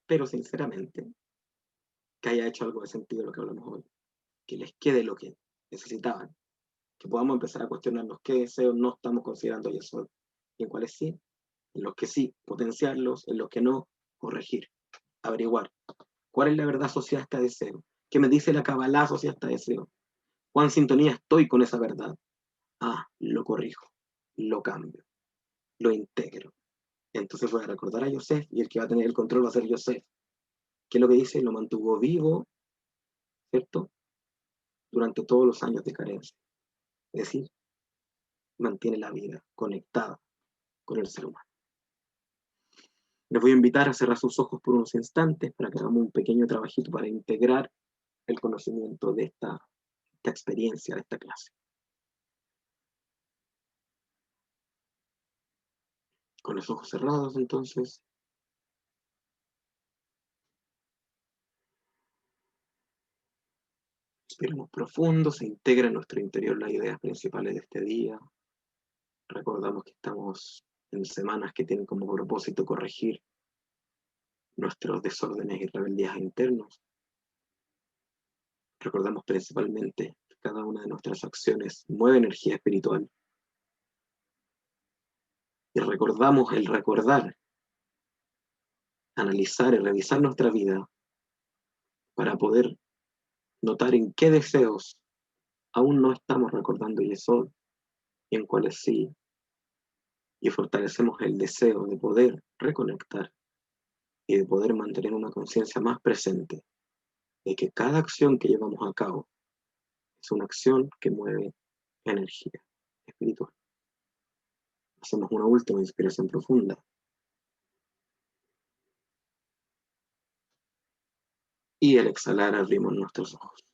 espero sinceramente que haya hecho algo de sentido lo que hablamos hoy, que les quede lo que necesitaban, que podamos empezar a cuestionarnos qué deseos no estamos considerando Yesod, y en cuáles sí, en los que sí, potenciarlos, en los que no, corregir, averiguar cuál es la verdad asociada a este deseo, qué me dice la Kabbalah asociada a este deseo, cuán sintonía estoy con esa verdad. Ah, lo corrijo, lo cambio, lo integro. Entonces voy a recordar a Yosef y el que va a tener el control va a ser Yosef. ¿Qué es lo que dice? Lo mantuvo vivo, ¿cierto? Durante todos los años de carencia. Es decir, mantiene la vida conectada con el ser humano. Les voy a invitar a cerrar sus ojos por unos instantes para que hagamos un pequeño trabajito para integrar el conocimiento de esta experiencia, de esta clase. Con los ojos cerrados, entonces. Inspiramos profundo, se integra en nuestro interior las ideas principales de este día. Recordamos que estamos en semanas que tienen como propósito corregir nuestros desórdenes y rebeldías internos. Recordamos principalmente que cada una de nuestras acciones mueve energía espiritual. Y recordamos el recordar, analizar y revisar nuestra vida para poder notar en qué deseos aún no estamos recordando Yesod y en cuáles sí. Y fortalecemos el deseo de poder reconectar y de poder mantener una conciencia más presente de que cada acción que llevamos a cabo es una acción que mueve energía espiritual. Hacemos una última inspiración profunda. Y al exhalar abrimos nuestros ojos.